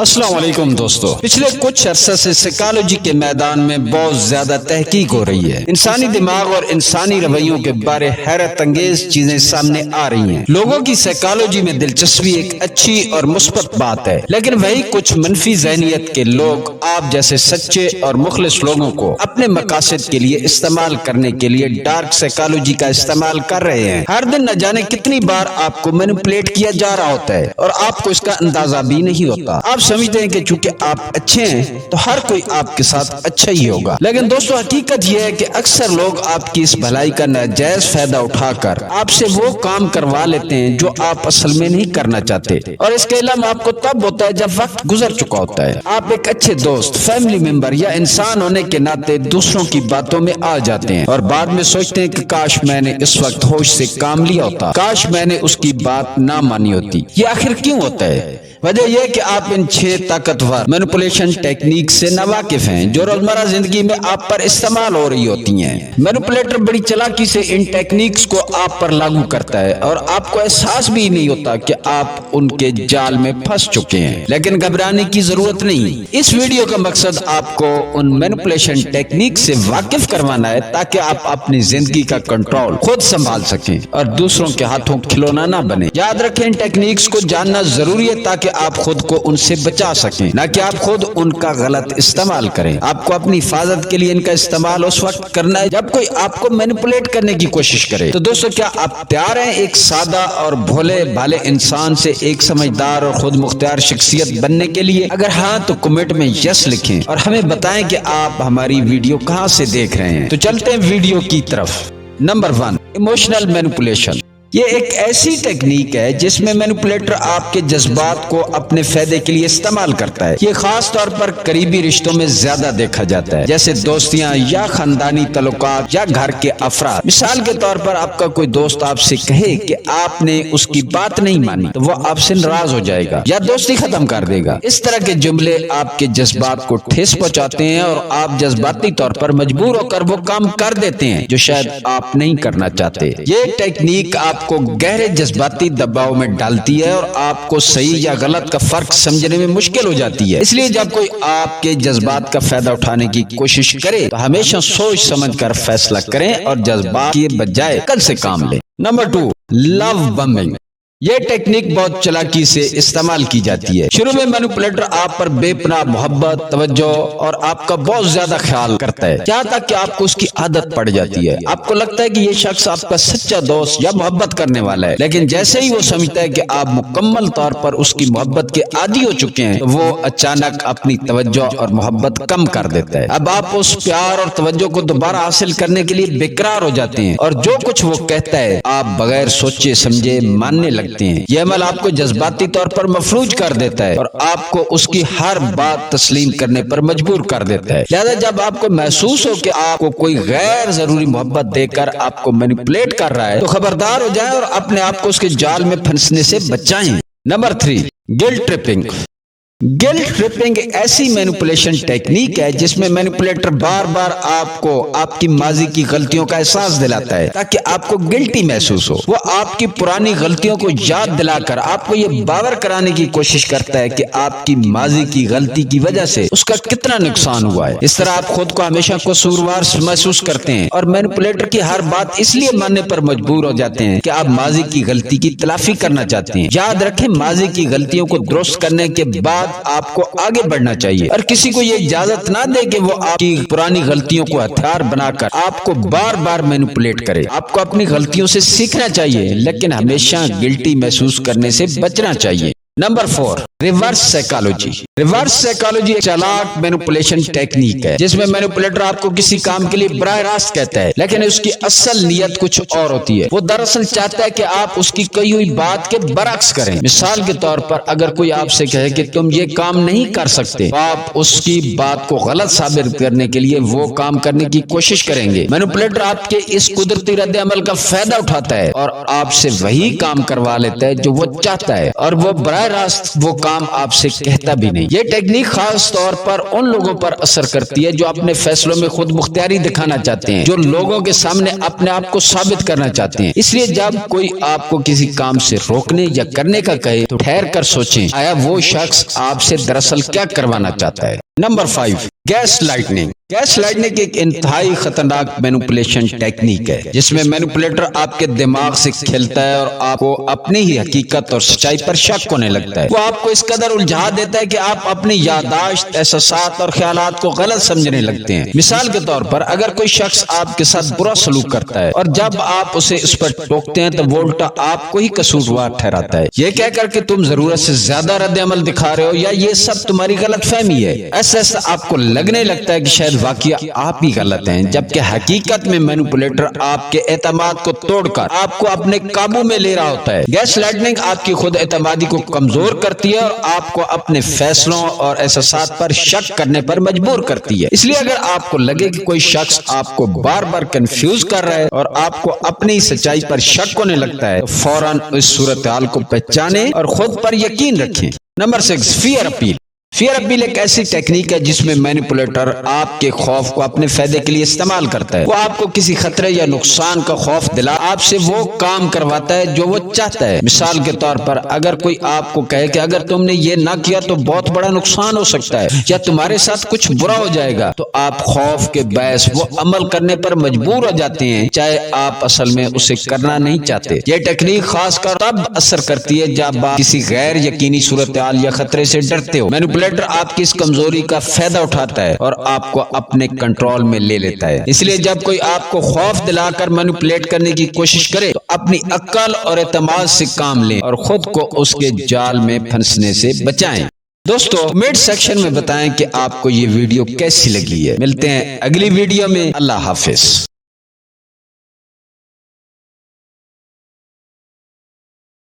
السلام علیکم دوستو، پچھلے کچھ عرصہ سے سائیکالوجی کے میدان میں بہت زیادہ تحقیق ہو رہی ہے۔ انسانی دماغ اور انسانی رویوں کے بارے حیرت انگیز چیزیں سامنے آ رہی ہیں۔ لوگوں کی سائیکالوجی میں دلچسپی ایک اچھی اور مثبت بات ہے، لیکن وہی کچھ منفی ذہنیت کے لوگ آپ جیسے سچے اور مخلص لوگوں کو اپنے مقاصد کے لیے استعمال کرنے کے لیے ڈارک سائیکالوجی کا استعمال کر رہے ہیں۔ ہر دن نہ جانے کتنی بار آپ کو مینیپولیٹ کیا جا رہا ہوتا ہے اور آپ کو اس کا اندازہ بھی نہیں ہوتا۔ آپ سمجھتے ہیں کہ چونکہ آپ اچھے ہیں تو ہر کوئی آپ کے ساتھ اچھا ہی ہوگا، لیکن دوستو حقیقت یہ ہے کہ اکثر لوگ آپ کی اس بھلائی کا ناجائز فائدہ اٹھا کر آپ سے وہ کام کروا لیتے ہیں جو آپ اصل میں نہیں کرنا چاہتے، اور اس کا علم آپ کو تب ہوتا ہے جب وقت گزر چکا ہوتا ہے۔ آپ ایک اچھے دوست، فیملی ممبر یا انسان ہونے کے ناطے دوسروں کی باتوں میں آ جاتے ہیں اور بعد میں سوچتے ہیں کہ کاش میں نے اس وقت ہوش سے کام لیا ہوتا، کاش میں نے اس کی بات نہ مانی ہوتی۔ یہ آخر کیوں ہوتا ہے؟ وجہ یہ کہ آپ ان 6 طاقتور مینیپولیشن ٹیکنیک سے ناواقف ہیں جو روزمرہ زندگی میں آپ پر استعمال ہو رہی ہوتی ہیں۔ مینیپولیٹر بڑی چالاکی سے ان ٹیکنیکس کو آپ پر لاگو کرتا ہے اور آپ کو احساس بھی نہیں ہوتا کہ آپ ان کے جال میں پھنس چکے ہیں، لیکن گھبرانے کی ضرورت نہیں۔ اس ویڈیو کا مقصد آپ کو ان مینیپولیشن ٹیکنیک سے واقف کروانا ہے تاکہ آپ اپنی زندگی کا کنٹرول خود سنبھال سکیں اور دوسروں کے ہاتھوں کھلونا نہ بنے۔ یاد رکھیں، ان ٹیکنیکس کو جاننا ضروری ہے تاکہ آپ خود کو ان سے بچا سکیں، نہ کہ آپ خود ان کا غلط استعمال کریں۔ آپ کو اپنی حفاظت کے لیے ان کا استعمال اس وقت کرنا ہے جب کوئی آپ کو مینیپولیٹ کرنے کی کوشش کرے۔ تو دوستو، کیا آپ تیار ہیں ایک سادہ اور بھولے بھالے انسان سے ایک سمجھدار اور خود مختار شخصیت بننے کے لیے؟ اگر ہاں تو کمنٹ میں یس لکھیں اور ہمیں بتائیں کہ آپ ہماری ویڈیو کہاں سے دیکھ رہے ہیں۔ تو چلتے ہیں ویڈیو کی طرف۔ Number 1، emotional manipulation. یہ ایک ایسی ٹیکنیک ہے جس میں مینیپولیٹر آپ کے جذبات کو اپنے فائدے کے لیے استعمال کرتا ہے۔ یہ خاص طور پر قریبی رشتوں میں زیادہ دیکھا جاتا ہے، جیسے دوستیاں یا خاندانی تعلقات یا گھر کے افراد۔ مثال کے طور پر آپ کا کوئی دوست آپ سے کہے کہ آپ نے اس کی بات نہیں مانی تو وہ آپ سے ناراض ہو جائے گا یا دوستی ختم کر دے گا۔ اس طرح کے جملے آپ کے جذبات کو ٹھیس پہنچاتے ہیں اور آپ جذباتی طور پر مجبور ہو کر وہ کام کر دیتے ہیں جو شاید آپ نہیں کرنا چاہتے۔ یہ ٹیکنیک آپ کو گہرے جذباتی دباؤ میں ڈالتی ہے اور آپ کو صحیح یا غلط کا فرق سمجھنے میں مشکل ہو جاتی ہے۔ اس لیے جب کوئی آپ کے جذبات کا فائدہ اٹھانے کی کوشش کرے تو ہمیشہ سوچ سمجھ کر فیصلہ کریں اور جذبات کے بجائے عقل سے کام لیں۔ نمبر 2، لو بمبنگ۔ یہ ٹیکنیک بہت چالاکی سے استعمال کی جاتی ہے۔ شروع میں مینیپولیٹر آپ پر بے پناہ محبت، توجہ اور آپ کا بہت زیادہ خیال کرتا ہے، یہاں تک کہ آپ کو اس کی عادت پڑ جاتی ہے۔ آپ کو لگتا ہے کہ یہ شخص آپ کا سچا دوست یا محبت کرنے والا ہے، لیکن جیسے ہی وہ سمجھتا ہے کہ آپ مکمل طور پر اس کی محبت کے عادی ہو چکے ہیں تو وہ اچانک اپنی توجہ اور محبت کم کر دیتا ہے۔ اب آپ اس پیار اور توجہ کو دوبارہ حاصل کرنے کے لیے بیقرار ہو جاتے ہیں اور جو کچھ وہ کہتا ہے آپ بغیر سوچے سمجھے ماننے لگتے ہیں۔ یہ عمل آپ کو جذباتی طور پر مفلوج کر دیتا ہے اور آپ کو اس کی ہر بات تسلیم کرنے پر مجبور کر دیتا ہے۔ لہذا جب آپ کو محسوس ہو کہ آپ کو کوئی غیر ضروری محبت دے کر آپ کو مینیپولیٹ کر رہا ہے تو خبردار ہو جائیں اور اپنے آپ کو اس کے جال میں پھنسنے سے بچائیں۔ Number 3، guilt tripping. Guilt tripping ایک ایسی مینیپولیشن ٹیکنیک ہے جس میں مینیپولیٹر بار بار آپ کو آپ کی ماضی کی غلطیوں کا احساس دلاتا ہے تاکہ آپ کو گلٹی محسوس ہو۔ وہ آپ کی پرانی غلطیوں کو یاد دلا کر آپ کو یہ باور کرانے کی کوشش کرتا ہے کہ آپ کی ماضی کی غلطی کی وجہ سے اس کا کتنا نقصان ہوا ہے۔ اس طرح آپ خود کو ہمیشہ قصوروار محسوس کرتے ہیں اور مینیپولیٹر کی ہر بات اس لیے ماننے پر مجبور ہو جاتے ہیں کہ آپ ماضی کی غلطی کی تلافی کرنا چاہتے ہیں۔ یاد رکھیں، ماضی کی غلطیوں کو درست کرنے کے بعد آپ کو آگے بڑھنا چاہیے اور کسی کو یہ اجازت نہ دے کہ وہ آپ کی پرانی غلطیوں کو ہتھیار بنا کر آپ کو بار بار مینیپولیٹ کرے۔ آپ کو اپنی غلطیوں سے سیکھنا چاہیے لیکن ہمیشہ گلٹی محسوس کرنے سے بچنا چاہیے۔ Number 4، reverse psychology. Reverse psychology ایک چالاک مینیپولیشن ٹیکنیک ہے جس میں مینیپولیٹر آپ کو کسی کام کے لیے براہ راست کہتا ہے لیکن اس کی اصل نیت کچھ اور ہوتی ہے۔ وہ دراصل چاہتا ہے کہ آپ اس کی کہی ہوئی بات کے برعکس کریں۔ مثال کے طور پر اگر کوئی آپ سے کہے کہ تم یہ کام نہیں کر سکتے تو آپ اس کی بات کو غلط ثابت کرنے کے لیے وہ کام کرنے کی کوشش کریں گے۔ مینیپولیٹر آپ کے اس قدرتی رد عمل کا فائدہ اٹھاتا ہے اور آپ سے وہی کام کروا لیتا ہے جو وہ چاہتا ہے اور وہ براہ راست وہ کام آپ سے کہتا بھی نہیں۔ یہ ٹیکنیک خاص طور پر ان لوگوں پر اثر کرتی ہے جو اپنے فیصلوں میں خود مختاری دکھانا چاہتے ہیں، جو لوگوں کے سامنے اپنے آپ کو ثابت کرنا چاہتے ہیں۔ اس لیے جب کوئی آپ کو کسی کام سے روکنے یا کرنے کا کہے تو ٹھہر کر سوچیں آیا وہ شخص آپ سے دراصل کیا کروانا چاہتا ہے۔ Number 5، gas lighting. Gas lighting ایک انتہائی خطرناک مینوپولیشن ٹیکنیک ہے جس میں مینوپولیٹر آپ کے دماغ سے کھیلتا ہے اور آپ کو اپنی ہی حقیقت اور سچائی پر شک ہونے لگتا ہے۔ وہ آپ کو اس قدر الجھا دیتا ہے کہ آپ اپنی یادداشت، احساسات اور خیالات کو غلط سمجھنے لگتے ہیں۔ مثال کے طور پر اگر کوئی شخص آپ کے ساتھ برا سلوک کرتا ہے اور جب آپ اسے اس پر ٹوکتے ہیں تو وہ الٹا آپ کو ہی قصوروار ٹھہراتا ہے، یہ کہہ کر کہ تم ضرورت سے زیادہ رد عمل دکھا رہے ہو یا یہ سب تمہاری غلط فہمی ہے۔ ایسا آپ کو لگنے لگتا ہے کہ شاید واقعہ آپ ہی غلط ہیں، جبکہ حقیقت میں مینوپولیٹر آپ کے اعتماد کو توڑ کر آپ کو اپنے قابو میں لے رہا ہوتا ہے۔ گیس لائٹنگ آپ کی خود اعتمادی کو کمزور کرتی ہے اور آپ کو اپنے فیصلوں اور احساسات پر شک کرنے پر مجبور کرتی ہے۔ اس لیے اگر آپ کو لگے کہ کوئی شخص آپ کو بار بار کنفیوز کر رہا ہے اور آپ کو اپنی سچائی پر شک ہونے لگتا ہے تو فوراً اس صورتحال کو پہچانیں اور خود پر یقین رکھیں۔ Number 6، fear appeal. Fear appeal ایک ایسی ٹیکنیک ہے جس میں مینوپولیٹر آپ کے خوف کو اپنے فائدے کے لیے استعمال کرتا ہے۔ وہ آپ کو کسی خطرے یا نقصان کا خوف دلا آپ سے وہ کام کرواتا ہے جو وہ چاہتا ہے۔ مثال کے طور پر اگر کوئی آپ کو کہے کہ اگر تم نے یہ نہ کیا تو بہت بڑا نقصان ہو سکتا ہے یا تمہارے ساتھ کچھ برا ہو جائے گا، تو آپ خوف کے باعث وہ عمل کرنے پر مجبور ہو جاتے ہیں چاہے آپ اصل میں اسے کرنا نہیں چاہتے۔ یہ ٹیکنیک خاص کر تب اثر کرتی ہے جب آپ کسی غیر یقینی صورتحال یا خطرے سے ڈرتے ہو۔ مینوپولیٹر آپ کی اس کمزوری کا فائدہ اٹھاتا ہے اور آپ کو اپنے کنٹرول میں لے لیتا ہے۔ اس لیے جب کوئی آپ کو خوف دلا کر مینوپولیٹ کرنے کی کوشش کرے تو اپنی عقل اور اعتماد سے کام لیں اور خود کو اس کے جال میں پھنسنے سے بچائیں۔ دوستو کمنٹ سیکشن میں بتائیں کہ آپ کو یہ ویڈیو کیسی لگی ہے۔ ملتے ہیں اگلی ویڈیو میں۔ اللہ حافظ۔